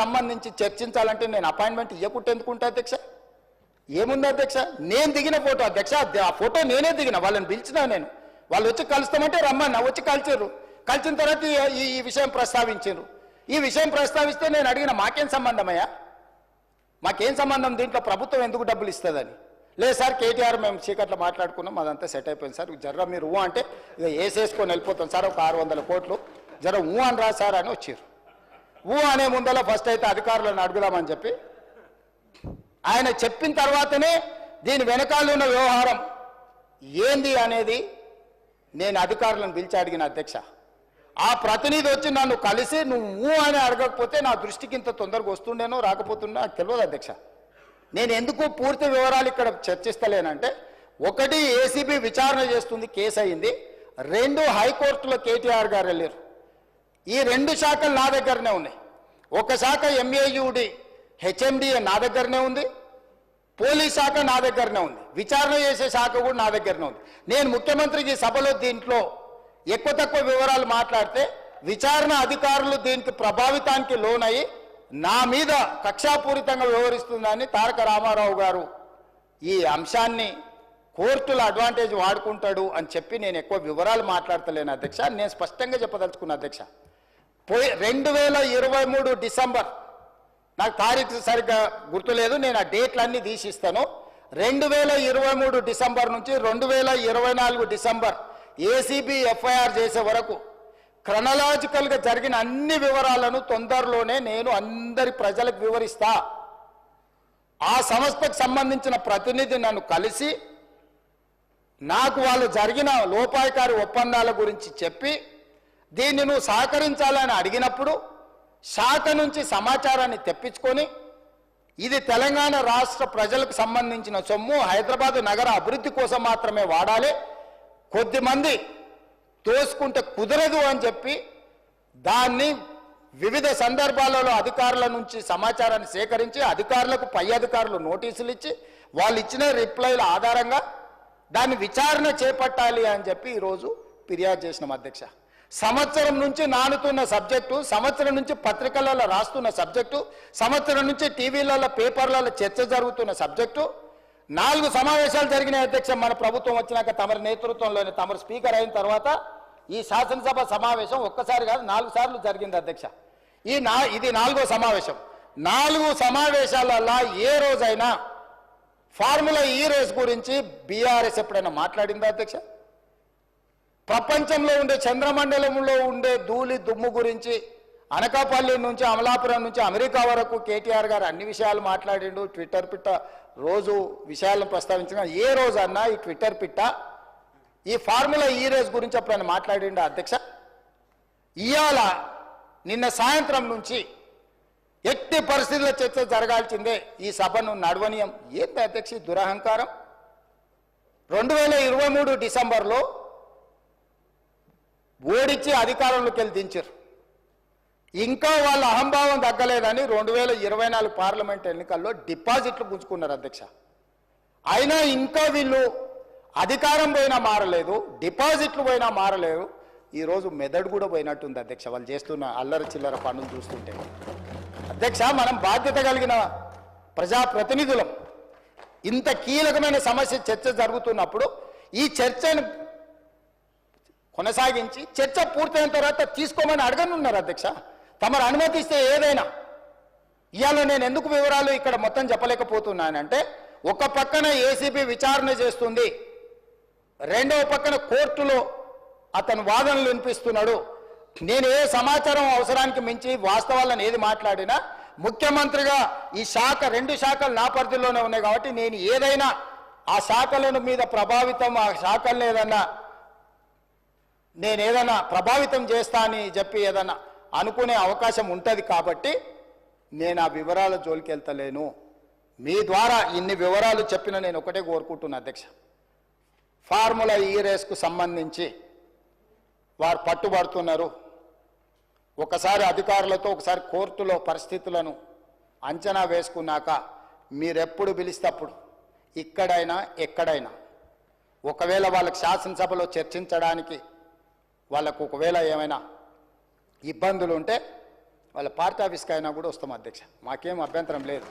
సంబంధించి చర్చించాలంటే నేను అపాయింట్మెంట్ ఇవ్వకుంటే ఎందుకుంటా అధ్యక్ష? ఏముంది అధ్యక్ష? నేను దిగిన ఫోటో అధ్యక్ష, ఆ ఫోటో నేనే దిగిన, వాళ్ళని పిలిచినా నేను. వాళ్ళు వచ్చి కలుస్తామంటే రమ్మన్నా, వచ్చి కలిచారు. కలిసిన తర్వాత ఈ విషయం ప్రస్తావించారు. ఈ విషయం ప్రస్తావిస్తే నేను అడిగిన మాకేం సంబంధమయ్యా? మాకేం సంబంధం? దీంట్లో ప్రభుత్వం ఎందుకు డబ్బులు ఇస్తుందని? లేదు సార్, కేటీఆర్ మేము చీకట్లో మాట్లాడుకున్నాం, అదంతా సెట్ అయిపోయింది సార్, జర్ర మీరు ఊ అంటే ఇక వేసేసుకొని వెళ్ళిపోతాం సార్, ఒక 600 కోట్లు జర ఊ అని రా సార్ అని వచ్చారు. ఊ అనే ముందల ఫస్ట్ అయితే అధికారులను అడుగుదామని చెప్పి ఆయన చెప్పిన తర్వాతనే దీని వెనకాల ఉన్న వ్యవహారం ఏంది అనేది నేను అధికారులను పిలిచి అడిగిన అధ్యక్ష. ఆ ప్రతినిధి వచ్చి నన్ను కలిసి నువ్వు అని అడగకపోతే నా దృష్టికి ఇంత తొందరగా వస్తుండేనో రాకపోతుండో నాకు తెలియదు అధ్యక్ష. నేను ఎందుకు పూర్తి వివరాలు ఇక్కడ చర్చిస్తలేనంటే, ఒకటి ఏసీబీ విచారణ చేస్తుంది, కేసు అయింది. 2 హైకోర్టులో కేటీఆర్ గారు వెళ్ళారు. ఈ 2 శాఖలు నా దగ్గరనే ఉన్నాయి. ఒక శాఖ ఎంఏయుడి హెచ్ఎండిఏ నా దగ్గరనే ఉంది, పోలీస్ శాఖ నా దగ్గరనే ఉంది, విచారణ చేసే శాఖ కూడా నా దగ్గరనే ఉంది. నేను ముఖ్యమంత్రికి సభలో దీంట్లో ఎక్కువ తక్కువ వివరాలు మాట్లాడితే విచారణ అధికారులు దీనికి ప్రభావితానికి లోనయ్యి నా మీద కక్షాపూరితంగా వ్యవహరిస్తుందని తారక రామారావు గారు ఈ అంశాన్ని కోర్టుల అడ్వాంటేజ్ వాడుకుంటాడు అని చెప్పి నేను ఎక్కువ వివరాలు మాట్లాడతలేను అధ్యక్ష. నేను స్పష్టంగా చెప్పదలుచుకున్నా అధ్యక్ష. 2023 డిసెంబర్, నాకు తారీఖు సరిగ్గా గుర్తులేదు, నేను ఆ డేట్లన్నీ తీసిస్తాను. 2023 డిసెంబర్ నుంచి 2024 డిసెంబర్ ఏసీబీ ఎఫ్ఐఆర్ చేసే వరకు క్రొనలాజికల్గా జరిగిన అన్ని వివరాలను తొందరలోనే నేను అందరి ప్రజలకు వివరిస్తా. ఆ సంస్థకు సంబంధించిన ప్రతినిధి నన్ను కలిసి నాకు వాళ్ళు జరిగిన లోపాయకారి ఒప్పందాల గురించి చెప్పి దీన్ని నువ్వు సహకరించాలని అడిగినప్పుడు శాఖ నుంచి సమాచారాన్ని తెప్పించుకొని ఇది తెలంగాణ రాష్ట్ర ప్రజలకు సంబంధించిన సొమ్ము, హైదరాబాద్ నగర అభివృద్ధి కోసం మాత్రమే వాడాలి, కొద్దిమంది తోసుకుంటే కుదరదు అని చెప్పి దాన్ని వివిధ సందర్భాలలో అధికారుల నుంచి సమాచారాన్ని సేకరించి అధికారులకు పై అధికారులు నోటీసులు ఇచ్చి వాళ్ళు ఇచ్చిన రిప్లైల ఆధారంగా దాన్ని విచారణ చేపట్టాలి అని చెప్పి ఈరోజు ఫిర్యాదు చేసినాం అధ్యక్ష. సంవత్సరం నుంచి నానుతున్న సబ్జెక్టు, సంవత్సరం నుంచి పత్రికలలో రాస్తున్న సబ్జెక్టు, సంవత్సరం నుంచి టీవీలలో పేపర్లలో చర్చ జరుగుతున్న సబ్జెక్టు. 4 సమావేశాలు జరిగినాయి అధ్యక్ష. మన ప్రభుత్వం వచ్చినాక తమరి నేతృత్వంలోనే, తమరు స్పీకర్ అయిన తర్వాత ఈ శాసనసభ సమావేశం ఒక్కసారి కాదు 4 సార్లు జరిగింది అధ్యక్ష. ఇది 4వ సమావేశం. 4 సమావేశాలలో ఏ రోజైనా ఫార్ములా ఈ రేస్ గురించి బీఆర్ఎస్ ఎప్పుడైనా మాట్లాడిందా అధ్యక్ష? ప్రపంచంలో ఉండే చంద్రమండలంలో ఉండే ధూళి దుమ్ము గురించి అనకాపల్లి నుంచి అమలాపురం నుంచి అమెరికా వరకు కేటీఆర్ గారు అన్ని విషయాలు మాట్లాడిండు. ట్విట్టర్ పిట్ట రోజు విషయాలను ప్రస్తావించిన ఏ రోజన్నా ఈ ట్విట్టర్ పిట్ట ఈ ఫార్ములా ఈ రేస్ గురించి ఎప్పుడైనా మాట్లాడిండు అధ్యక్ష? ఇవాళ నిన్న సాయంత్రం నుంచి ఎట్టి పరిస్థితుల్లో చర్చ జరగాల్సిందే, ఈ సభను నడవనీయం. ఏంటి అధ్యక్ష దురహంకారం? 2023 డిసెంబర్లో ఓడించి అధికారంలోకి వెళ్ళి దించారు. ఇంకా వాళ్ళ అహంభావం తగ్గలేదని 2024 పార్లమెంట్ ఎన్నికల్లో డిపాజిట్లు పుంజుకున్నారు అధ్యక్ష. అయినా ఇంకా వీళ్ళు అధికారం పోయినా మారలేదు, డిపాజిట్లు పోయినా మారలేదు. ఈరోజు మెదడు కూడా పోయినట్టుంది అధ్యక్ష వాళ్ళు చేస్తున్న అల్లరి చిల్లర పనులు చూస్తుంటే. అధ్యక్ష, మనం బాధ్యత కలిగిన ప్రజాప్రతినిధులం. ఇంత కీలకమైన సమస్య చర్చ జరుగుతున్నప్పుడు ఈ చర్చను కొనసాగించి చర్చ పూర్తయిన తర్వాత తీసుకోమని అడగనున్నారు అధ్యక్ష. తమరు అనుమతిస్తే ఏదైనా. ఇవాళ నేను ఎందుకు వివరాలు ఇక్కడ మొత్తం చెప్పలేకపోతున్నానంటే, ఒక పక్కన ఏసీబీ విచారణ చేస్తుంది, రెండవ పక్కన కోర్టులో అతను వాదనలు వినిపిస్తున్నాడు. నేను ఏ సమాచారం అవసరానికి మించి వాస్తవాలను ఏది మాట్లాడినా ముఖ్యమంత్రిగా ఈ శాఖ 2 శాఖలు నా పరిధిలోనే ఉన్నాయి కాబట్టి నేను ఏదైనా ఆ శాఖల మీద ప్రభావితం, ఆ శాఖలను ఏదైనా ప్రభావితం చేస్తా అని చెప్పి ఏదైనా అనుకునే అవకాశం ఉంటుంది కాబట్టి నేను ఆ వివరాల జోలికి వెళ్తలేను. మీ ద్వారా ఇన్ని వివరాలు చెప్పిన నేను ఒకటే కోరుకుంటున్నా అధ్యక్ష, ఫార్ములా ఈ రేస్కు సంబంధించి వారు పట్టుబడుతున్నారు. ఒకసారి అధికారులతో ఒకసారి కోర్టులో పరిస్థితులను అంచనా వేసుకున్నాక మీరెప్పుడు పిలిస్తే అప్పుడు ఇక్కడైనా ఎక్కడైనా ఒకవేళ వాళ్ళకి శాసనసభలో చర్చించడానికి వాళ్ళకు ఒకవేళ ఏమైనా ఇబ్బందులు ఉంటే వాళ్ళ పార్టీ ఆఫీస్కి అయినా కూడా వస్తాం అధ్యక్ష, మాకేం అభ్యంతరం లేదు.